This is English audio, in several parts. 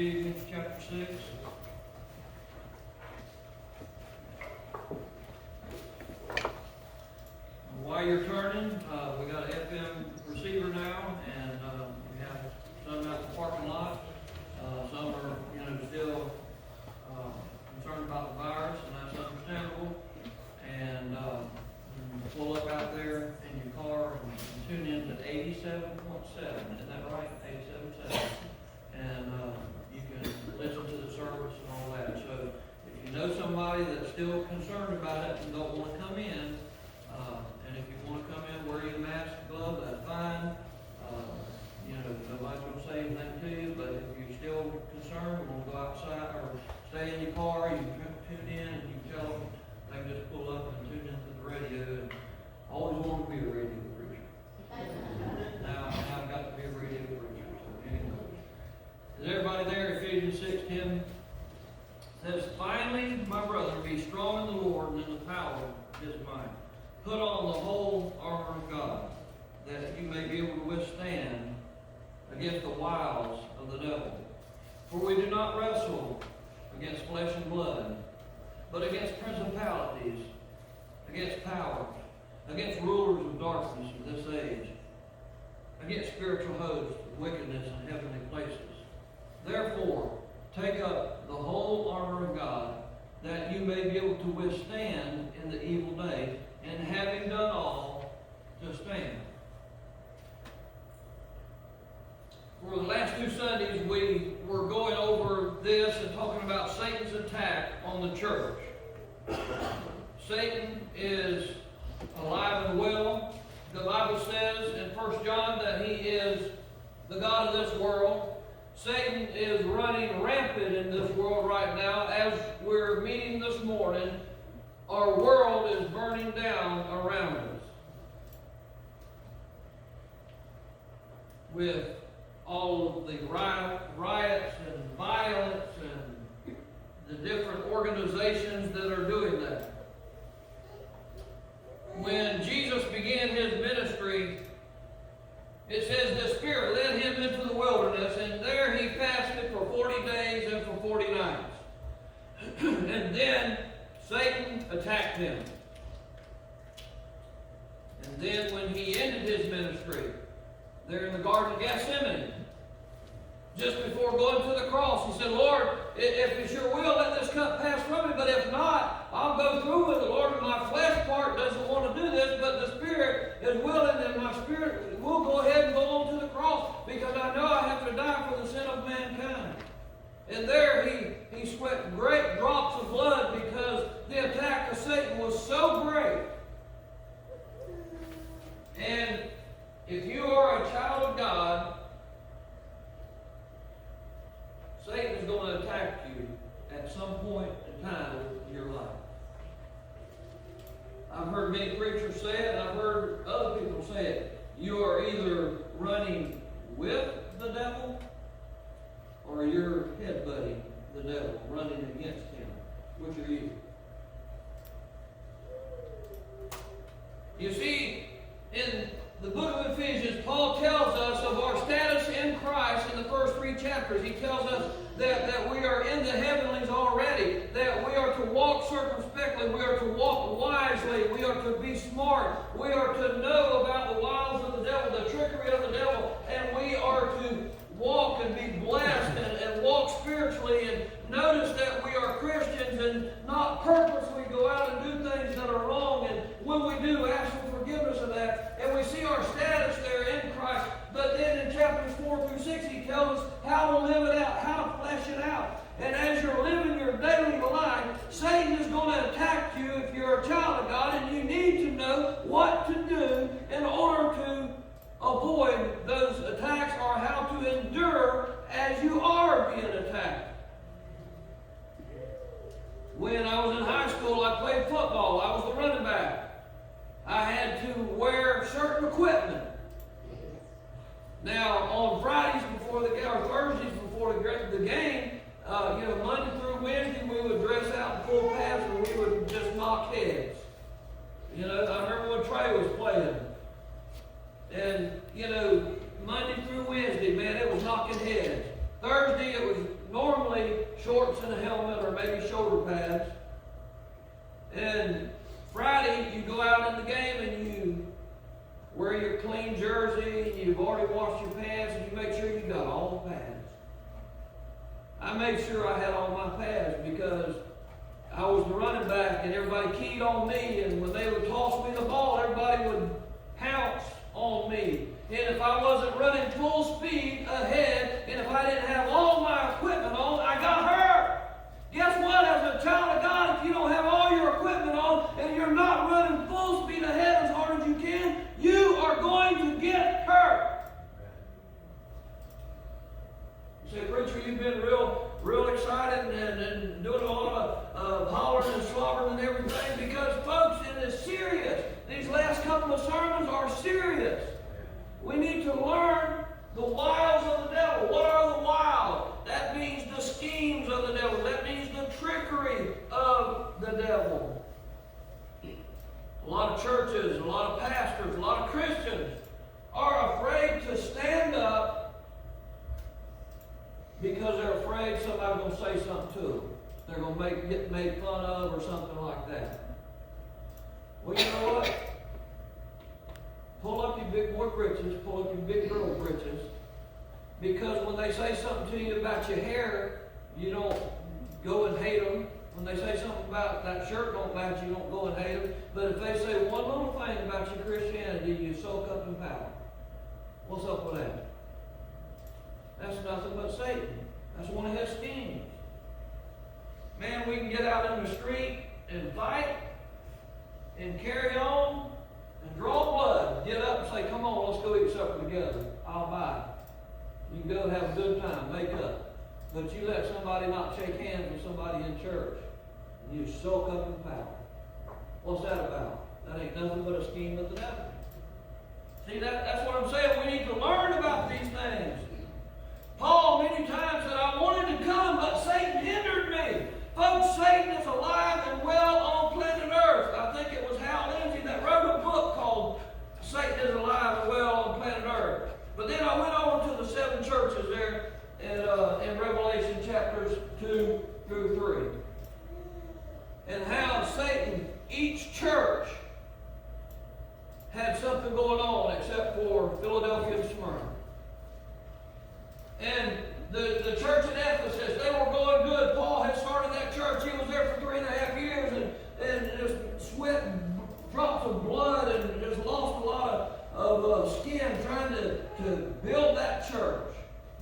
Ephesians chapter 6. While you're turning, we got an FM receiver now, and we have some out in the parking lot. Some are, still concerned about the virus, and that's understandable. And you pull up out there in your car and tune in to 87.7. Isn't that right? 87.7. And you can listen to the service and all that. So if you know somebody that's still concerned about it and don't want to come in, and if you want to come in, wear your mask, glove, that's fine. Nobody's going to say anything to you, but if you're still concerned, want to go outside or stay in your car, you can tune in and you can tell them, they can just pull up and tune into the radio. And I always wanted to be a radio preacher. Now I've got to be a radio preacher. So anyway. Is everybody there? Ephesians 6:10 says, "Finally, my brother, be strong in the Lord and in the power of his might. Put on the whole armor of God, that you may be able to withstand against the wiles of the devil. For we do not wrestle against flesh and blood, but against principalities, against powers, against rulers of darkness of this age, against spiritual hosts of wickedness in heavenly places. Therefore, take up the whole armor of God, that you may be able to withstand in the evil day, and having done all, to stand." For the last 2 Sundays, we were going over this and talking about Satan's attack on the church. Satan is alive and well. The Bible says in 1 John that he is the god of this world. Satan is running rampant in this world right now. As we're meeting this morning, our world is burning down around us. With all of the riots and violence and the different organizations that are doing that. When Jesus began his ministry, it says the Spirit led him into the wilderness, and there he fasted for 40 days and for 40 nights. And then Satan attacked him. And then when he ended his ministry, there in the Garden of Gethsemane, just before going to the cross, he said, "Lord, if it's your will, let this cup pass from me, but if not, I'll go through with it, Lord. My flesh part doesn't want to do this, but the Spirit is willing, and my spirit will go ahead and go on to the cross, because I know I have to die for the sin of mankind." And there he sweat great drops of blood, because the attack of Satan was so great. And if you are a child of God, Satan is going to attack you at some point in time in your life. I've heard many preachers say it, and I've heard other people say it. You are either running with the devil, or you're headbutting the devil, running against him. Which are you? You see, in the book of Ephesians, Paul tells us of our status in Christ in the first 3 chapters. He tells us that we are in the heavenlies already, that we are to walk circumspectly, we are to walk wisely, we are to be smart, we are to know about the wiles of the devil, the trickery of the devil, and we are to walk and be blessed and walk spiritually, and notice that we are Christians and not purposely go out and do things that are wrong, and when we do, ask for forgiveness of that, and we see our status there in Christ. But then in chapters 4 through 6, he tells us how to live it out, how to flesh it out. And as you're living your daily life, Satan is going to attack you if you're a child of God, and you need to know what to do in order to avoid those attacks, or how to endure as you are being attacked. When I was in high school, I played football. I was the running back. I had to wear certain equipment. Now, on Fridays before the game, or Thursdays before the game, Monday through Wednesday, we would dress out in full pads, and we would just knock heads. I remember when Trey was playing. And, Monday through Wednesday, man, it was knocking heads. Thursday, it was normal. only shorts and a helmet or maybe shoulder pads. And Friday, you go out in the game and you wear your clean jersey, and you've already washed your pants, and you make sure you got all the pads. I made sure I had all my pads because I was the running back, and everybody keyed on me, and when they would toss me the ball, everybody would pounce on me. And if I wasn't running full speed ahead, and if I didn't have all my equipment on, I got hurt. Guess what? As a child of God, if you don't have all your equipment on, and you're not running full speed ahead as hard as you can, you are going to get hurt. You say, preacher, you've been real excited and doing a lot of hollering and slobbering and everything, because, folks, it is serious. These last couple of sermons are serious. We need to learn the wiles of the devil. What are the wiles? That means the schemes of the devil. That means the trickery of the devil. A lot of churches, a lot of pastors, a lot of Christians are afraid to stand up because they're afraid somebody's going to say something to them. They're going to get made fun of or something like that. Well, you know what? Pull up your big boy britches, pull up your big girl britches, because when they say something to you about your hair, you don't go and hate them. When they say something about that shirt don't match, you don't go and hate them. But if they say one little thing about your Christianity, you soak up in power. What's up with that? That's nothing but Satan. That's one of his schemes. Man, we can get out in the street and fight and carry on and draw blood. Get up and say, come on, let's go eat supper together. I'll buy it. You can go have a good time, make up. But you let somebody not shake hands with somebody in church, and you soak up in power. What's that about? That ain't nothing but a scheme of the devil. See, that's what I'm saying. We need to learn about these things. Paul many times said, I wanted to come, but Satan hindered me. Folks, Satan is alive and well on planet Earth. I think it was Hal Lindsey that wrote a book called Satan is Alive and Well on Planet Earth. But then I went over to the 7 churches there in Revelation chapters 2 through 3. And how Satan, each church, had something going on except for Philadelphia and Smyrna. And the church in Ephesus, they were going good. Paul had started that church. He was there for 3.5 years and just sweat and drops of blood and just lost a lot of skin trying to build that church.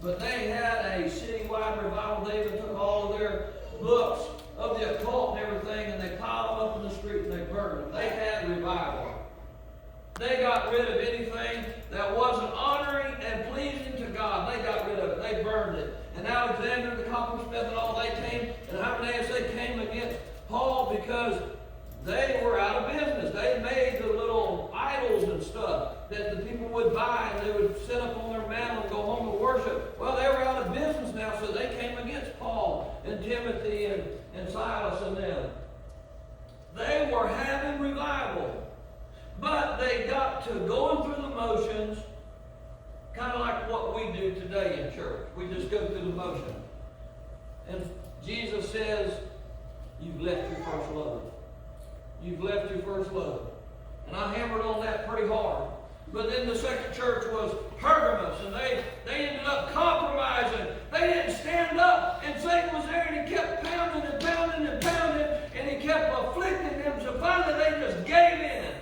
But they had a citywide revival. They even took all of their books of the occult and everything, and they piled them up in the street and they burned them. They had revival. They got rid of anything that wasn't honoring and pleasing to God. They got rid of it. They burned it. And Alexander the coppersmith and all, they came, and Hymenaeus, they came against Paul because they were out of business. They made the little idols and stuff that the people would buy, and they would sit up on their mantle and go home to worship. Well, they were out of business now, so they came against Paul and Timothy and Silas and them. They were having revival. But they got to going through the motions, kind of like what we do today in church. We just go through the motion. And Jesus says, you've left your first love. You've left your first love. And I hammered on that pretty hard. But then the second church was Pergamos, and they ended up compromising. They didn't stand up, and Satan was there, and he kept pounding and pounding and pounding, and he kept afflicting them, so finally they just gave in.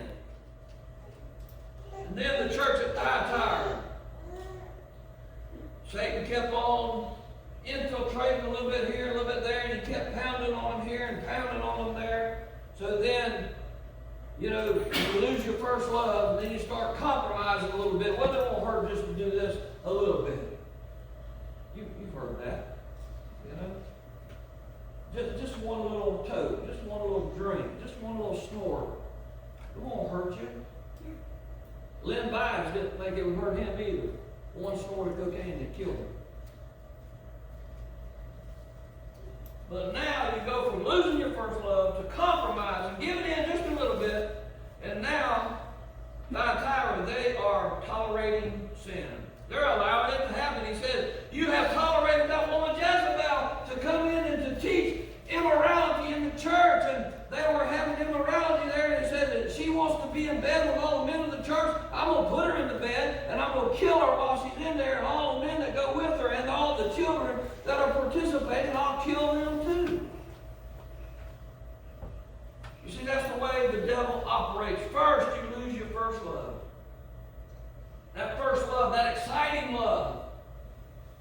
And then the church at Thyatira, Satan kept on infiltrating a little bit here, a little bit there, and he kept pounding on them here and pounding on them there. So then, you lose your first love, and then you start compromising a little bit. Well, it won't hurt just to do this a little bit. You've heard that, Just one little toke, just one little drink, just one little snort. It won't hurt you. Len Biles didn't think it would hurt him either. One snort of cocaine that killed him. But now you go from losing your first love to compromise and giving in just a little bit, and now, Thyatira, they are tolerating sin. They're allowing it to happen. He says, you have tolerated that woman Jezebel to come kill them too. You see, that's the way the devil operates. First, you lose your first love. That first love, that exciting love,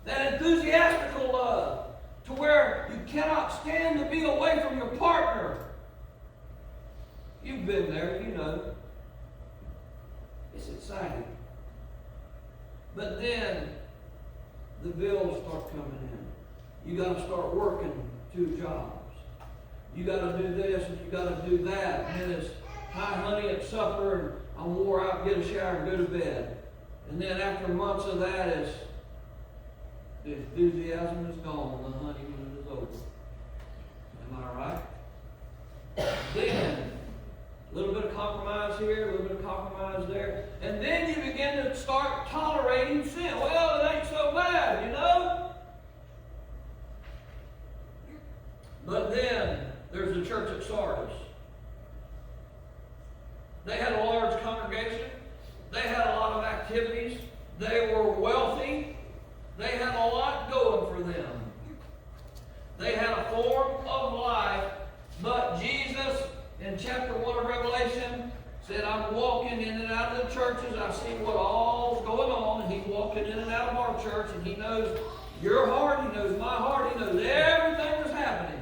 that enthusiastical love, to where you cannot stand to be away from your partner. You've been there, you know. It's exciting. But then the bills start coming in. You got to start working 2 jobs. You got to do this and you got to do that. And then it's, hi honey, it's supper, and I'm wore out, get a shower, and go to bed. And then after months of that, it's the enthusiasm is gone, the honeymoon is over. Am I right? Then a little bit of compromise here, a little bit of compromise there. And then you begin to start tolerating sin. Well, it ain't so bad, you know? But then there's the church at Sardis. They had a large congregation. They had a lot of activities. They were wealthy. They had a lot going for them. They had a form of life, but Jesus, in chapter 1 of Revelation, said, I'm walking in and out of the churches. I see what all's going on. And He's walking in and out of our church, and He knows your heart. He knows my heart. He knows everything that's happening.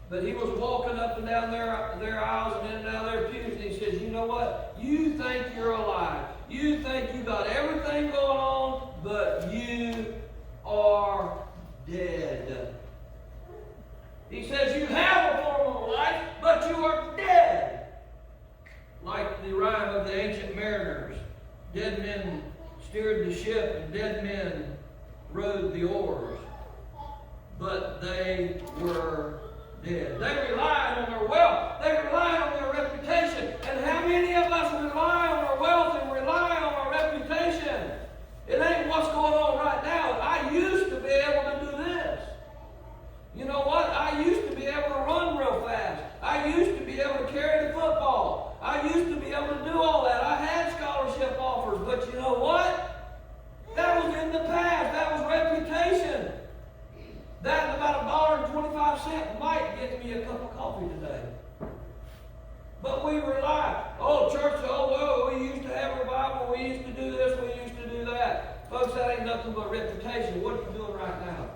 But He was walking up and down their aisles and in and out of their pews, and He says, you know what? You think you're alive. You think you got everything going on, but you are dead. He says you have a form of life, but you are dead. Like the rhyme of the ancient mariners. Dead men steered the ship, and dead men rowed the oars. But they were dead. They relied on their wealth. They relied on their reputation. And how many of us rely on our wealth and rely on our reputation? It ain't what's going on right now. I used to be able to do this. You know what? I used to be able to run real fast. I used to be able to carry the football. I used to be able to do all that. I had scholarship offers. But you know what? That was in the past. That was reputation. That and about $1.25 might get me a cup of coffee today. But we rely. Oh, church, oh, well, we used to have revival. We used to do this. We used to do that. Folks, that ain't nothing but reputation. What are you doing right now?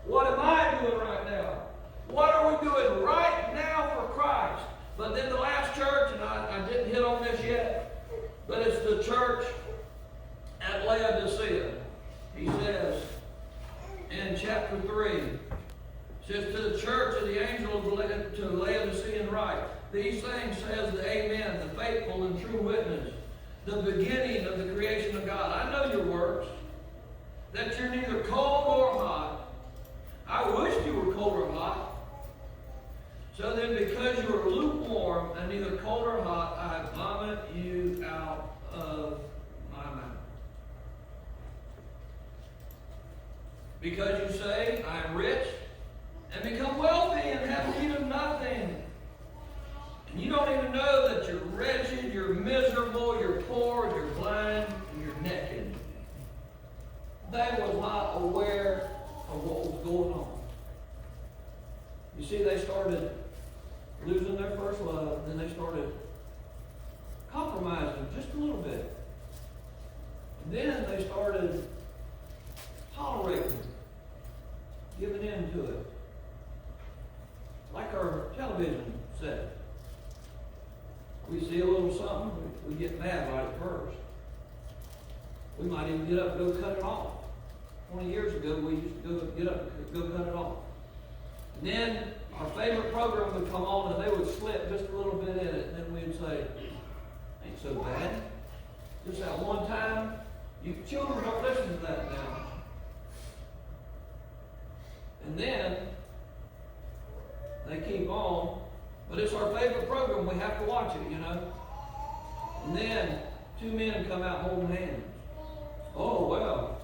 What am I doing right now? What are we doing right now for Christ? But then the last church, and I didn't hit on this yet, but it's the church at Laodicea. He says in chapter 3, says, to the church of the angel of to Laodicean write, these things says the Amen, the faithful and true witness, the beginning of the creation of God. I know your works, that you're neither cold nor hot. I wish you were cold or hot. So then, because you are lukewarm and neither cold or hot, I vomit you out of my mouth. Because you say, I am rich, and become wealthy, and have need of nothing. And you don't even know that you're wretched, you're miserable, you're poor, you're blind, and you're naked. They was not aware of what was going on. You see, they started losing their first love, then they started compromising just a little bit. And then they started tolerating, giving in to it. Like our television set. We see a little something, we get mad right at first. We might even get up and go cut it off. 20 years ago, we used to get up and go cut it off. And then our favorite program would come on, and they would slip just a little bit in it, and then we'd say, ain't so bad. Just that one time. You children don't listen to that now. And then they keep on, but it's our favorite program. We have to watch it, you know. And then 2 men come out holding hands. Oh, well.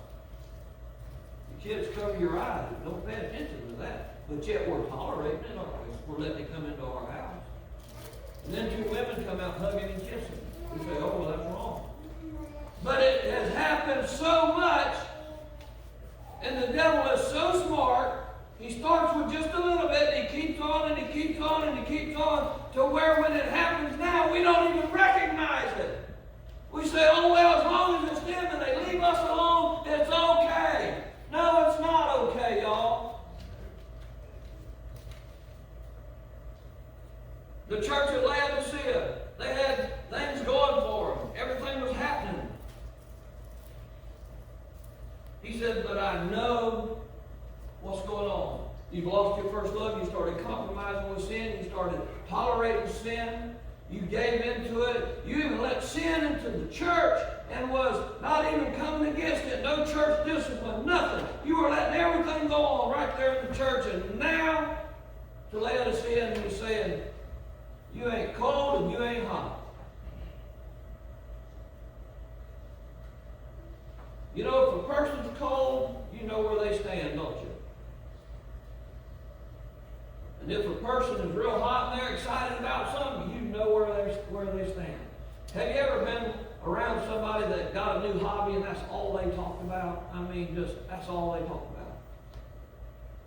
The kids cover your eyes. Don't pay attention to that. But yet we're tolerating it, aren't we? We're letting it come into our house. And then 2 women come out hugging and kissing. We say, oh, well, that's wrong. But it has happened so much, and the devil is so smart, he starts us alone, it's okay. No, it's not okay, y'all. The church at Laodicea, they had things going for them. Everything was happening. He said, but I know what's going on. You've lost your first love. You started compromising with sin. You started tolerating sin. You gave into it. You even let sin into the church and was not even coming against it. No church discipline, nothing. You were letting everything go on right there in the church. And now, to Laodicea, and he's saying, you ain't cold and you ain't hot. You know, if a person's cold, you know where they stand, don't you? And if a person is real hot and they're excited about something, you know where they stand. Have you ever been around somebody that got a new hobby and that's all they talk about? I mean, just that's all they talk about.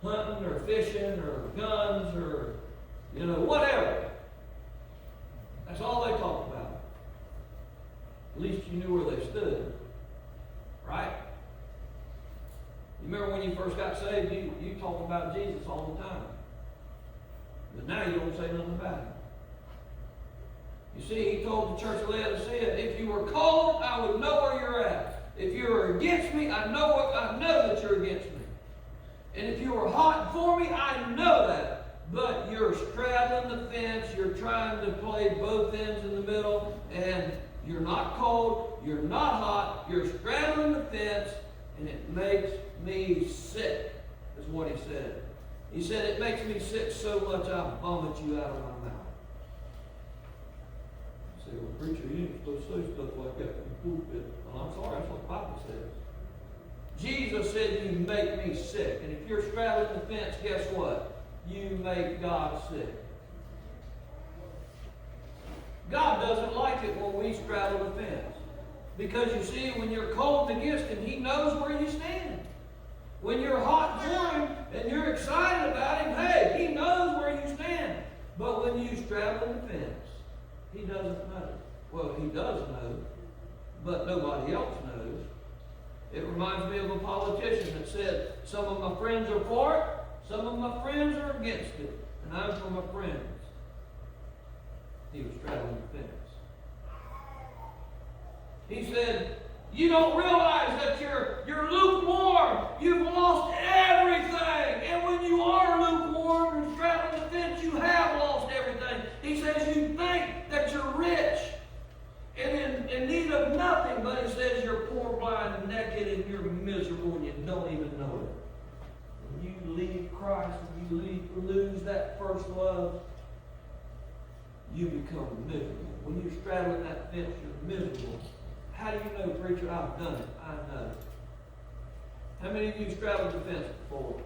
Hunting or fishing or guns or, you know, whatever. That's all they talk about. At least you knew where they stood. Right? You remember when you first got saved, you talked about Jesus all the time. But now you don't say nothing about him. You see, he told the church of Laodicea, if you were cold, I would know where you're at. If you were against me, I know that you're against me. And if you were hot for me, I know that. But you're straddling the fence, you're trying to play both ends in the middle, and you're not cold, you're not hot, you're straddling the fence, and it makes me sick, is what he said. He said, it makes me sick so much I vomit you out of my mouth. You say, well, preacher, you ain't supposed to say stuff like that in the pulpit. Well, I'm sorry, that's what the Bible says. Jesus said, you make me sick. And if you're straddling the fence, guess what? You make God sick. God doesn't like it when we straddle the fence. Because you see, when you're cold against him, he knows where you stand. When you're hot for him and you're excited about him, hey, he knows where you stand. But when you straddle the fence, he doesn't know. Well, he does know, but nobody else knows. It reminds me of a politician that said, some of my friends are for it, some of my friends are against it, and I'm for my friends. He was straddling the fence. He said, you don't realize that you're lukewarm. You've lost everything. And when you are lukewarm and straddling the fence, you have lost everything. He says you think that you're rich and in need of nothing, but he says you're poor, blind, and naked, and you're miserable, and you don't even know it. When you leave Christ, when you lose that first love, you become miserable. When you're straddling that fence, you're miserable. How do you know, preacher? I've done it. I know. How many of you straddled the fence before?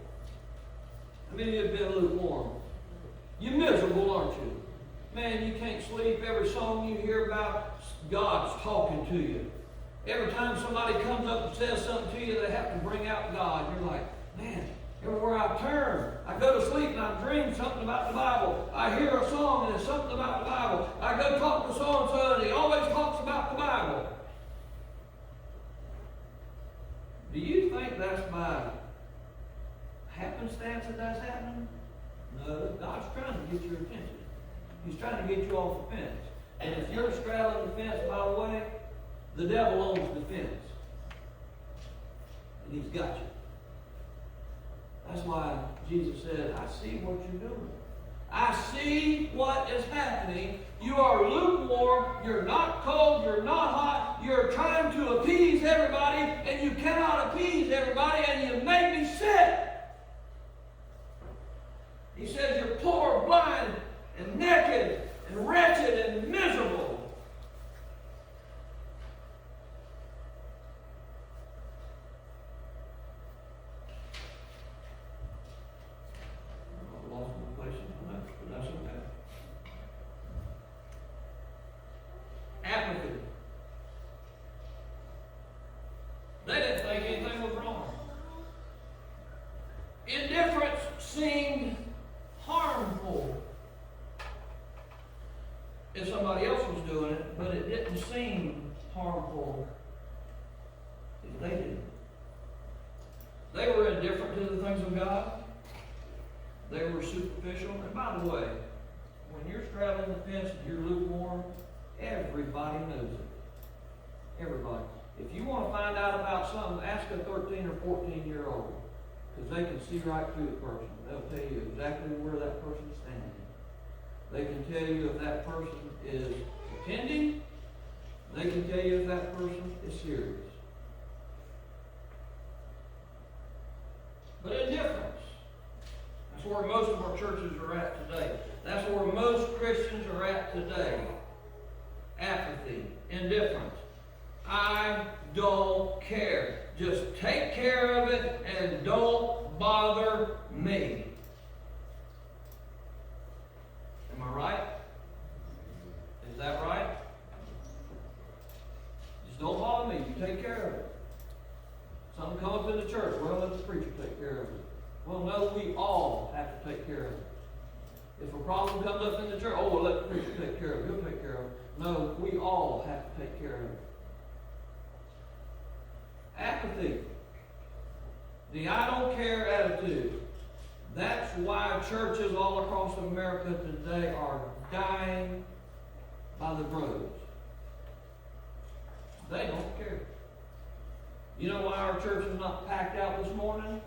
How many of you have been lukewarm? You're miserable, aren't you? Man, you can't sleep. Every song you hear about, God's talking to you. Every time somebody comes up and says something to you, they have to bring out God. You're like, man, everywhere I turn, I go to sleep and I dream something about the Bible. I hear a song and it's something about the Bible. I go talk to so-and-so and he always talks about the Bible. Do you think that's by happenstance that that's happening? No, God's trying to get your attention. He's trying to get you off the fence. And if you're straddling the fence, by the way, the devil owns the fence. And he's got you. That's why Jesus said, I see what you're doing. I see what is happening. You are lukewarm. You're not cold. You're not hot. You're trying to appease everybody, and you cannot appease everybody, and you make me sick. He says you're poor, blind, and naked, and wretched, and miserable. Indifference seemed harmful if somebody else was doing it, but it didn't seem harmful if they They were superficial. And by the way, when you're straddling the fence and you're lukewarm, everybody knows it. Everybody. If you want to find out about something, ask a 13 or 14-year-old. Because they can see right through the person. They'll tell you exactly where that person's standing. They can tell you if that person is pretending. They can tell you if that person is serious. But indifference. That's where most of our churches are at today. That's where most Christians are at today. Apathy, indifference. I don't care. Just take care of it and don't bother me. Am I right? Is that right? Just don't bother me. You take care of it. Something comes up in the church. Well, let the preacher take care of it. Well, no, we all have to take care of it. If a problem comes up in the church, oh, well, let the preacher take care of it. He'll take care of it. No, we all have to take care of it. Apathy. The I don't care attitude. That's why churches all across America today are dying by the droves. They don't care. You know why our church is not packed out this morning?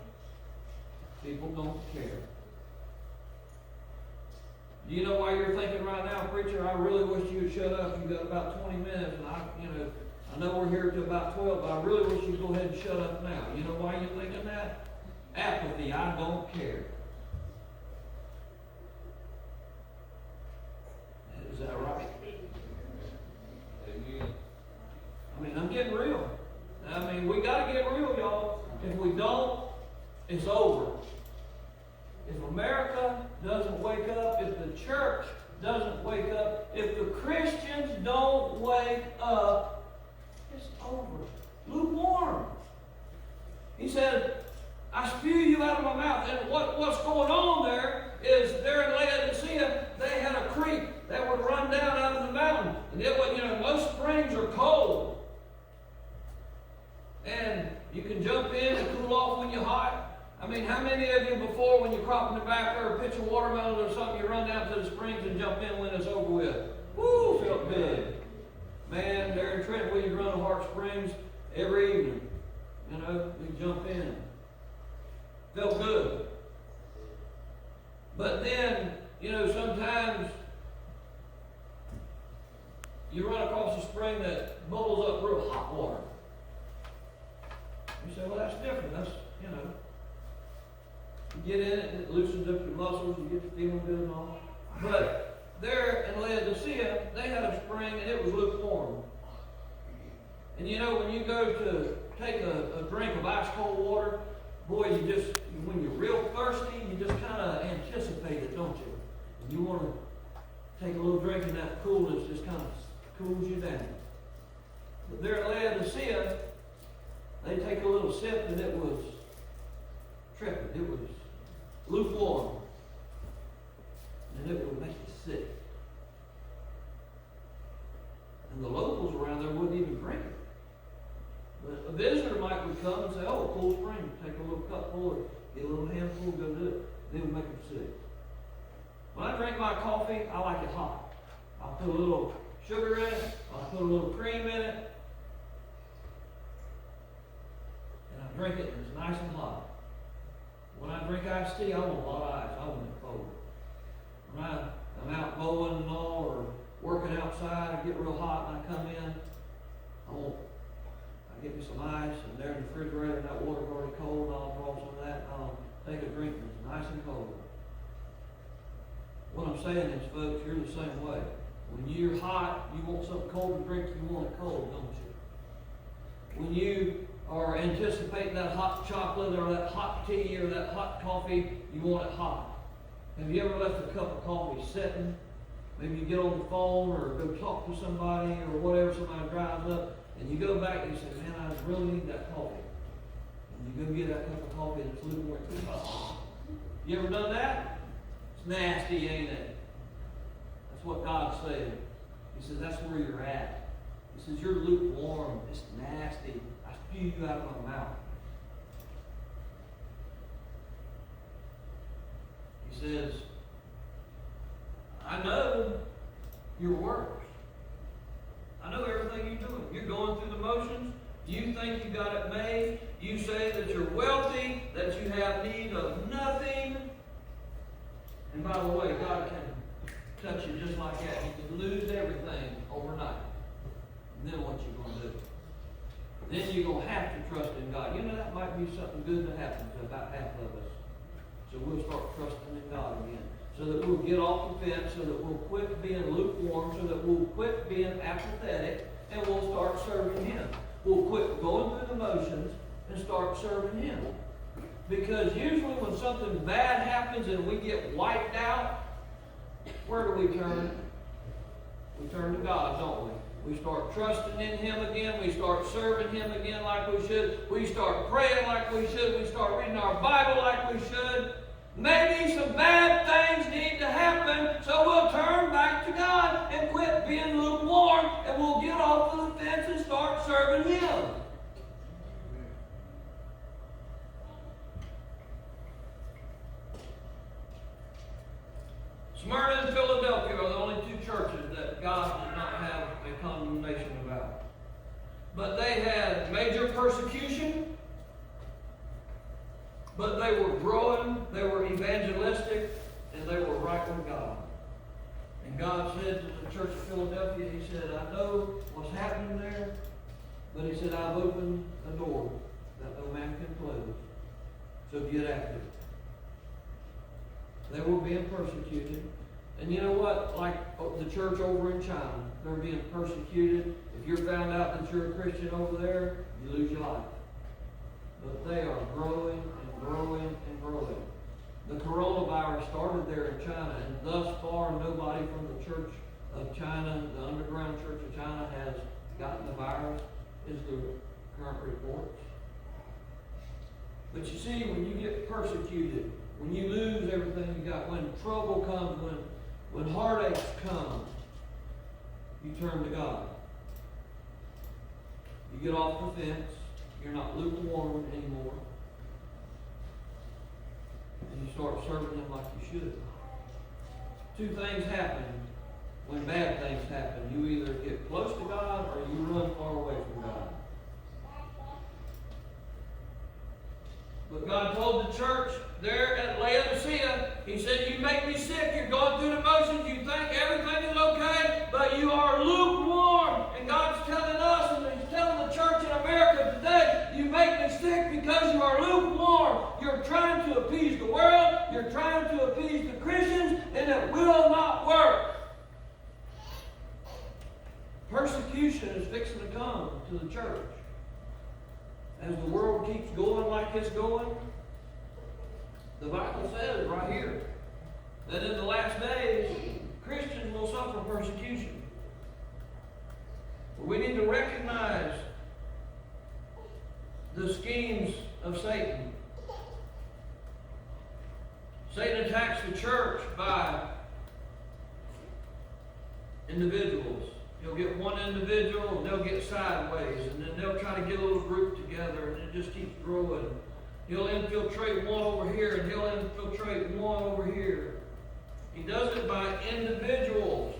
People don't care. Do you know why you're thinking right now, preacher, I really wish you would shut up. You've got about 20 minutes, and I know we're here till about 12, but I really wish you'd go ahead and shut up now. You know why you're thinking that? Apathy, I don't care. Is that right? Amen. I mean, I'm getting real. I mean, we got to get real, y'all. If we don't, it's over. If America doesn't wake up, if the church doesn't wake up, if the Christians don't wake up, it's over. Lukewarm. He said, I spew you out of my mouth. And what's going on there is there in Laodicea, they had a creek that would run down out of the mountain. And it would, most springs are cold. And you can jump in and cool off when you're hot. I mean, how many of you before when you're cropping the back or a pitch of watermelon or something, you run down to the springs and jump in when it's over with? Woo, felt good. Man, there in Trenton, we run to Hart Springs every evening. We jump in. Felt good. But then, sometimes you run across a spring that bubbles up real hot water. You say, well, that's different. That's, you get in it, and it loosens up your muscles, you get to feeling good and all. But there in Laodicea, they had a spring, and it was lukewarm. And when you go to take a drink of ice cold water, boy, when you're real thirsty, you just kind of anticipate it, don't you? And you want to take a little drink, and that coolness just kind of cools you down. But there at Laodicea, they take a little sip, and it was tripping. It was lukewarm. And it would make you sick. And the locals around there wouldn't even drink it. But a visitor would come and say, oh, cool spring. Take a little cupful or get a little handful, go do it. They would make them sick. When I drink my coffee, I like it hot. I'll put a little sugar in it. I'll put a little cream in it. And I drink it and it's nice and hot. When I drink iced tea, I want a lot of ice. I want it cold. When I'm out mowing and all, or working outside, I get real hot and I come in, I get me some ice, and there in the refrigerator, that water's already cold, and I'll draw some of that, and I'll take a drink, and it's nice and cold. What I'm saying is, folks, you're the same way. When you're hot, you want something cold to drink, you want it cold, don't you? When you are anticipating that hot chocolate or that hot tea or that hot coffee, you want it hot. Have you ever left a cup of coffee sitting? Maybe you get on the phone or go talk to somebody or whatever, somebody drives up, and you go back and you say, man, I really need that coffee. And you go get that cup of coffee and it's lukewarm. You ever done that? It's nasty, ain't it? That's what God's saying. He says, that's where you're at. He says, you're lukewarm. It's nasty. I spew you out of my mouth. He says, I know your works. I know everything you're doing. You're going through the motions. You think you got it made. You say that you're wealthy, that you have need of nothing. And by the way, God can touch you just like that. You can lose everything overnight. And then what you going to do? Then you're going to have to trust in God. You know, that might be something good to happen to about half of us. So we'll start trusting in God again. So that we'll get off the fence, so that we'll quit being lukewarm, so that we'll quit being apathetic, and we'll start serving Him. We'll quit going through the motions and start serving Him. Because usually when something bad happens and we get wiped out, where do we turn? We turn to God, don't we? We start trusting in Him again. We start serving Him again like we should. We start praying like we should. We start reading our Bible like we should. Maybe some bad things need to happen, so we'll turn back to God and quit being lukewarm, and we'll get off of the fence and start serving Him. Smyrna and Philadelphia are the only two churches that God did not have a condemnation about. But they had major persecution, but they were growing, they were evangelistic, and they were right with God. And God said to the church of Philadelphia, He said, I know what's happening there, but He said, I've opened a door that no man can close. So get after it. They were being persecuted. And you know what? Like the church over in China, they're being persecuted. If you're found out that you're a Christian over there, you lose your life. But they are growing and growing and growing. The coronavirus started there in China, and thus far nobody from the Church of China, the underground Church of China, has gotten the virus, is the current reports. But you see, when you get persecuted, when you lose everything you got, when trouble comes, when heartaches come, you turn to God. You get off the fence. You're not lukewarm anymore. And you start serving Him like you should. Two things happen when bad things happen. You either get close to God or you run far away from God. But God told the church there at Laodicea, He said, you make me sick. You're going through the motions. You think everything is okay, but you are lukewarm. And God's telling us, and He's telling the church in America today, you make me sick because you are lukewarm. You're trying to appease the world. You're trying to appease the Christians, and it will not work. Persecution is fixing to come to the church. As the world keeps going like it's going, the Bible says right here that in the last days, Christians will suffer persecution. But we need to recognize the schemes of Satan. Satan attacks the church by individuals. He'll get one individual and they'll get sideways, and then they'll try to get a little group together, and it just keeps growing. He'll infiltrate one over here, and he'll infiltrate one over here. He does it by individuals,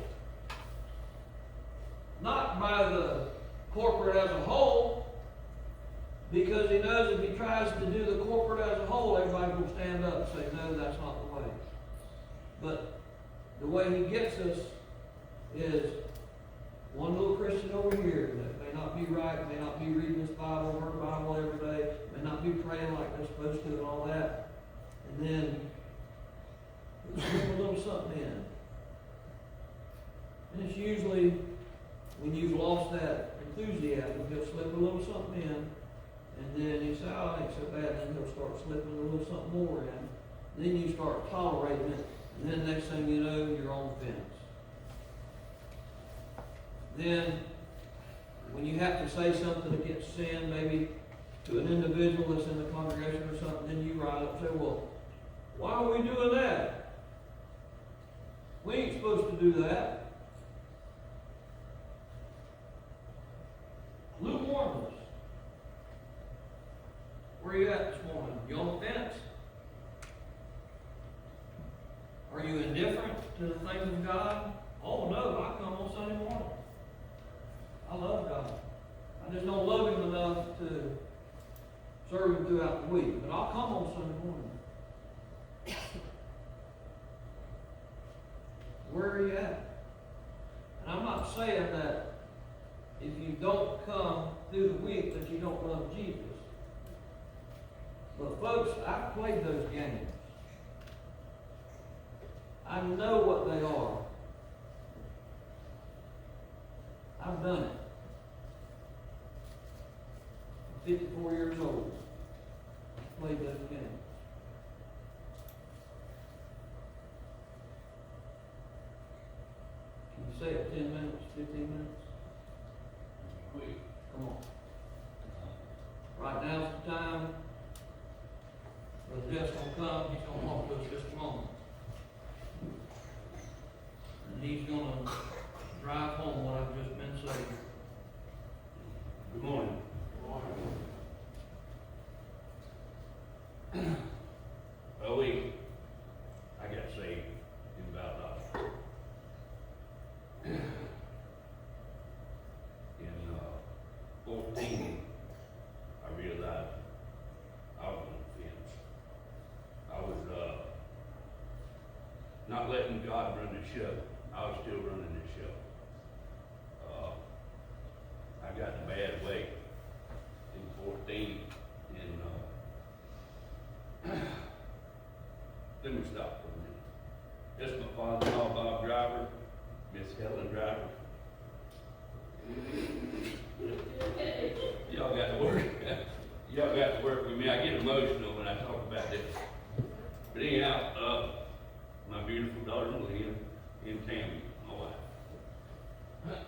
not by the corporate as a whole, because he knows if he tries to do the corporate as a whole, everybody will stand up and say, no, that's not the way. But the way he gets us is one little Christian over here that may not be right, may not be reading this Bible, her Bible every day, may not be praying like they're supposed to and all that. And then he'll slip a little something in. And it's usually when you've lost that enthusiasm, he'll slip a little something in. And then you say, oh, it ain't so bad. Then he'll start slipping a little something more in. Then you start tolerating it. And then next thing you know, you're on the fence. Then, when you have to say something against sin, maybe to an individual that's in the congregation or something, then you rise up and say, well, why are we doing that? We ain't supposed to do that. Lukewarmness. Where are you at this morning? You on the fence? you indifferent to the things of God? Oh no, I come on Sunday morning. I love God. I just don't love Him enough to serve Him throughout the week, but I'll come on Sunday morning. Where are you at? And I'm not saying that if you don't come through the week that you don't love Jesus. But folks, I've played those games. I know what they are. I've done it. I'm 54 years old. Played those games. Can you say it 10 minutes, 15 minutes? Quick. Come on. Right now's the time. Brother Jeff's going to come. He's going to talk to us just a moment. And he's going to drive home what I've just been saying. Good morning. Well, I got saved in about in 14, I realized I was on the fence. I was not letting God run the show. I was still running the show. I got in a bad way in 14, and let me stop for a minute. That's my father-in-law, Bob Driver, Miss Helen Driver. Y'all got to work. Y'all got to work with me. I get emotional when I talk about this. But anyhow, my beautiful daughter Lynn and Tammy, my wife.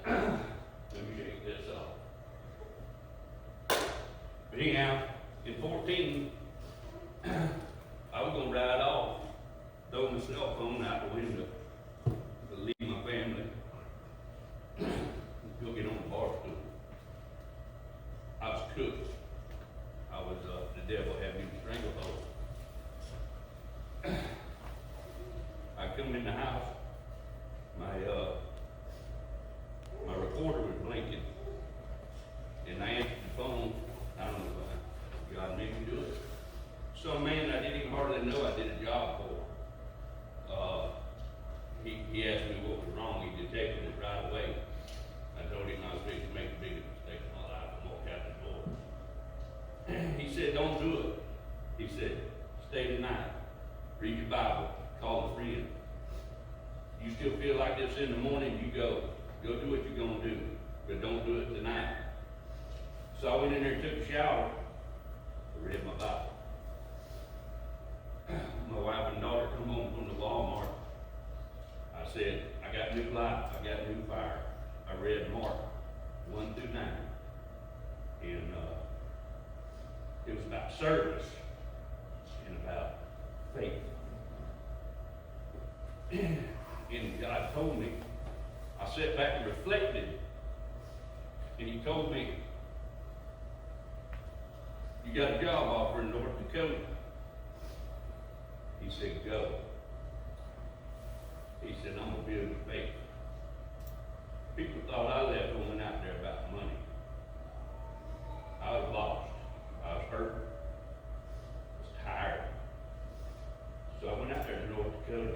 Let me shake this off. But anyhow, in 14, I was gonna ride off, throw my cell phone out the window, to leave my family, go get on the bar stool. I was cooked. I was, the devil had me stranglehold. I come in the house, my recorder was blinking, and I answered the phone. I don't know why God made me do it. Some man I didn't even hardly know I did a job for. He asked me what was wrong. He detected it right away. I told him I was fixing to make the biggest mistake of my life and walk out the door. He said, don't do it. He said, stay tonight. Read your Bible. Call a friend. You still feel like this in the morning, you go. Go do what you're going to do. But don't do it tonight. So I went in there and took a shower. I read my Bible. My wife and daughter come home from the Walmart. I said, I got new life. I got new fire. I read Mark 1 through 9. And it was about service and about faith. And God told me, I sat back and reflected, and He told me, you got a job offer in North Dakota. He said, go. He said, I'm going to build your faith. People thought I left and went out there about money. I was lost. I was hurt. I was tired. So I went out there to North Dakota.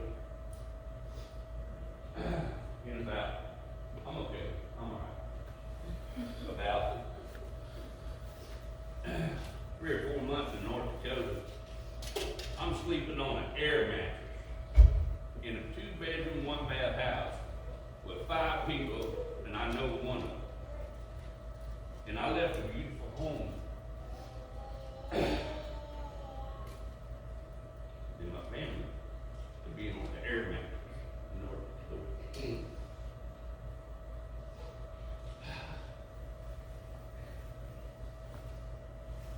In about, I'm okay. I'm all right. About 3 or 4 months in North Dakota, I'm sleeping on an air mattress in a 2-bedroom, 1-bath house with 5 people, and I know one of them. And I left a beautiful home. And my family to be on the air mattress in North Dakota.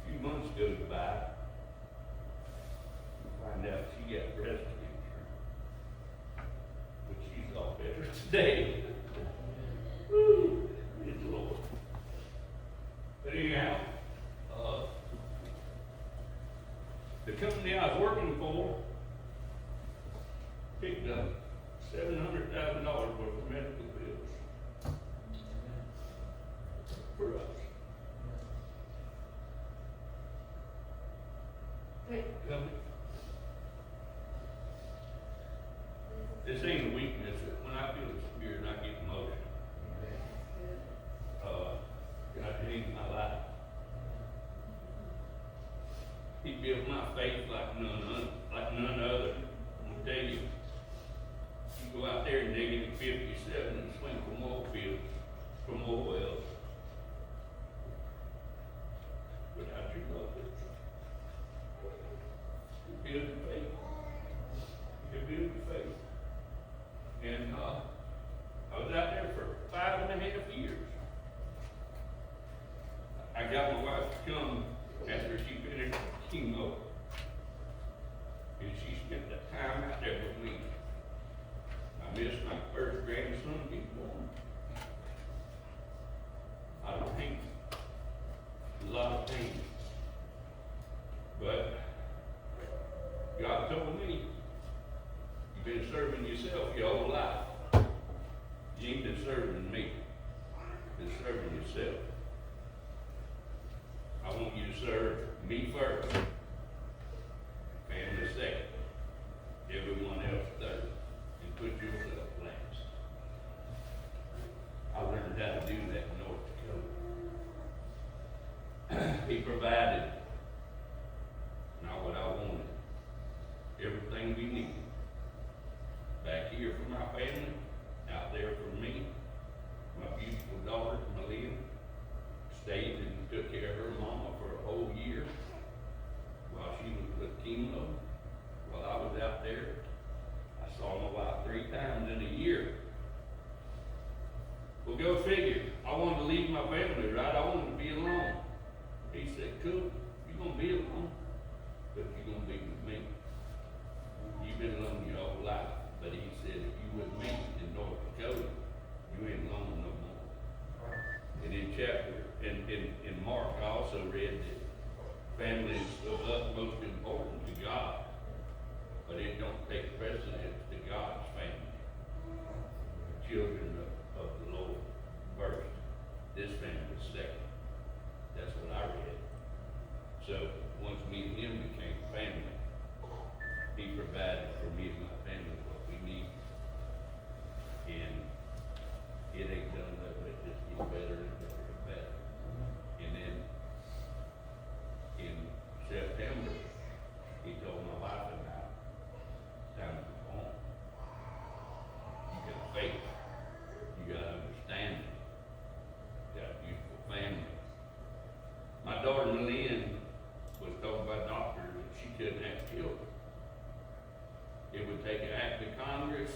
A few months goes by. Find out she got breast cancer, but she's all better today. Woo! It's the Lord. But anyhow, the company I was working for, picked up $700,000 worth of medical bills for us. Tell me. This ain't a weakness. When I feel the spirit, I get emotional. God changed my life. He built my faith like none other. I'm gonna tell you, you go out there in negative 57 and swing from oil fields, from oil wells, without your love. You build your faith. You build your faith. And I was out there for 5.5 years. I got my wife to come after she finished chemo. And she spent that time out there with me. I missed my first grandson being born. I don't think a lot of pain. But God told me, you've been serving yourself your whole life. You ain't been serving me. You've been serving yourself. I want you to serve me first, family second, everyone else third, and put yourself last. I learned how to do that in North Dakota. He provided not what I wanted, everything we needed. Back here for my family, out there for me, my beautiful daughter, Malia, stayed and took care of her mama for a whole year while she was with chemo. While I was out there, I saw my wife 3 times in a year. Well, go figure. I wanted to leave my family, right? I wanted to be alone. He said, cool, you're going to be alone, but you're going to be with me. You've been alone your whole life. But he said, if you with me in North Dakota, you ain't alone no more. And in Mark, I also read that family is of utmost importance to God, but it don't take precedence to God's family. Children of the Lord first. This family is second. That's what I read. So once me and him became family, he provided for me and my family what we need. And it ain't done that, but it just gets better and better and better. And then in September, he told my wife and I, time to go home. You got faith. You got understanding. You got a beautiful family. My daughter Lynn was told by doctors that she couldn't have children. It would take an act of Congress,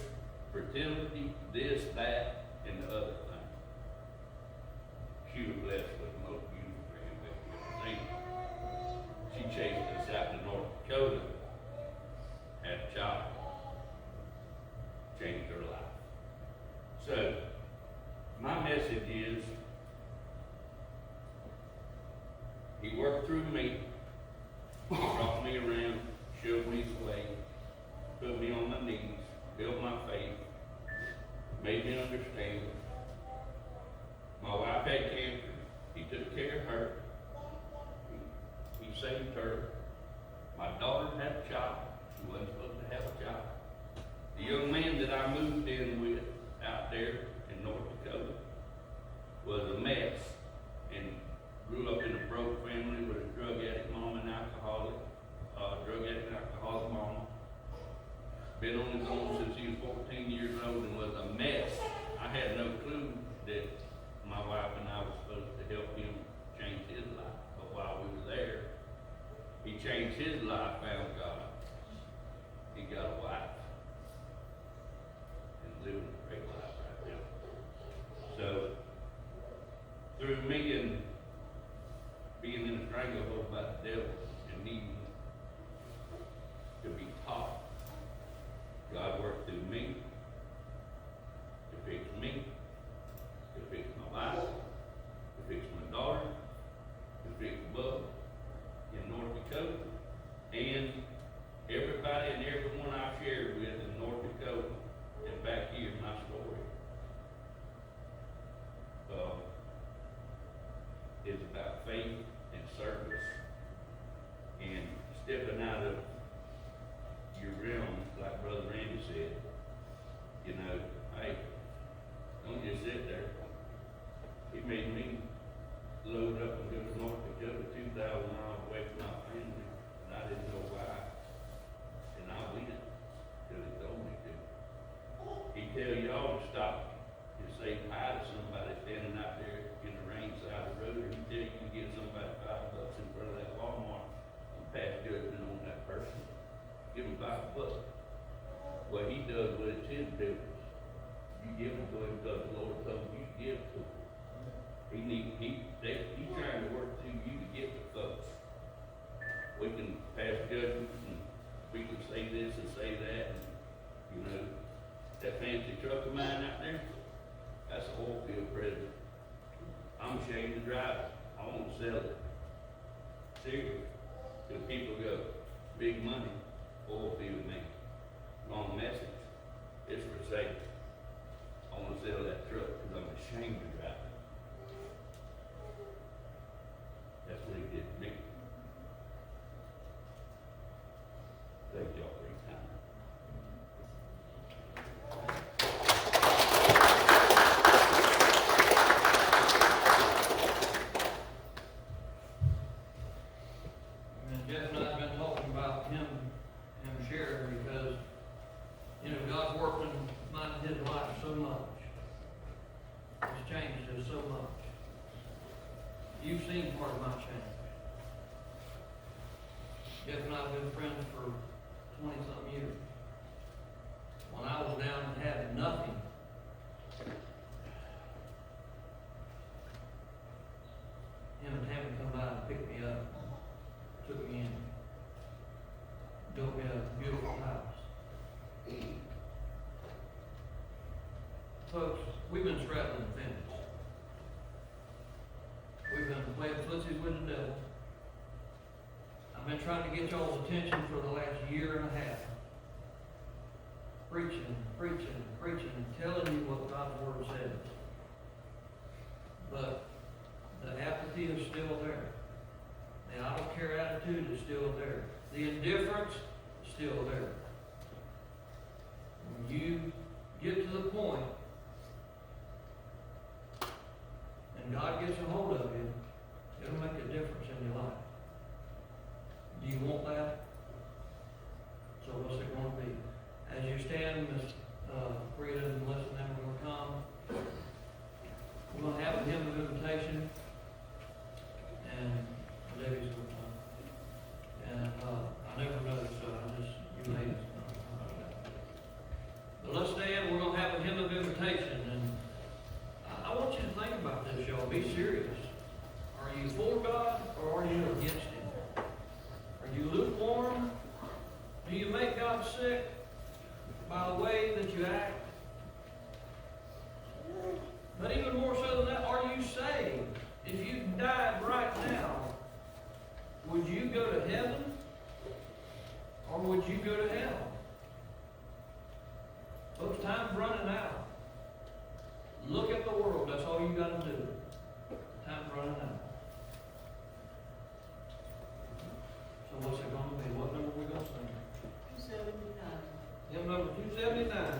fertility, this, that, and the other thing. She was blessed with the most beautiful grandbaby I've ever seen. She chased us out to North Dakota, had a child, changed her life. So, my message is, he worked through me, brought me around, showed me the way, put me on my knees, built my faith, made me understand. My wife had cancer. He took care of her. He saved her. My daughter had a child. She wasn't supposed to have a child. The young man that I moved in with out there in North Dakota was a mess and grew up in a broke family with a drug addict mom and alcoholic, mama. Been on his own since he was 14 years old and was a mess. I had no clue that my wife and I were supposed to help him change his life. But while we were there, he changed his life, found God. He got a wife and living a great life right now. So, through me and being in a stranglehold by the devil and needing to be taught, God worked through me to fix me, to fix my wife, to fix my daughter, to fix Bubba in North Dakota, and everybody and everyone I've shared tell y'all to stop and say hi to somebody standing out there in the rain side of the road, or he tell you to get somebody $5 in front of that Walmart and pass judgment on that person, give him $5. What he does with it too, you give it to him because the Lord told you to give it to him. He's trying to work through you to get the folks. We can pass judgment and we can say this and say that, and, you know, that fancy truck of mine out there, that's an oil field president. I'm ashamed to drive it. I won't sell it. Seriously. Till people go, big money, oil field man. Wrong message. It's for sale. I wanna sell that truck because I'm ashamed to drive it. That's what he did to me. Thank y'all for your time. And Jeff and I have been talking about him sharing because, you know, God's worked in his life so much. It's changed us so much. You've seen part of my change. Jeff and I have been friends for 20-something years. When I was down and had nothing, him and Tammy come by and picked me up, took me in, built me a beautiful house. Folks, we've been straddling the fence. We've been playing footsies with the devil. I've been trying to get y'all's attention for the last year and a half. Preaching, and telling you what God's Word says. But the apathy is still there. The I don't care attitude is still there. The indifference is still there. When you get to the point and God gets a hold of you, it'll make a difference in your life. Do you want that? So what's it going to be? As you stand, Miss Frida and Melissa and them are going to come. We're going to have a hymn of invitation, and Debbie's going to come. And I never noticed, so you ladies know. But let's stand. We're going to have a hymn of invitation, and I want you to think about this, y'all. Be serious. Are you for God or are you against Him? Are you lukewarm? Do you make God sick by the way that you act? But even more so than that, are you saved? If you died right now, would you go to heaven or would you go to hell? Folks, time's running out. Look at the world. That's all you got to do. Time's running out. So what's it going to be? What number are we going to sing? 279. Hymn number 279.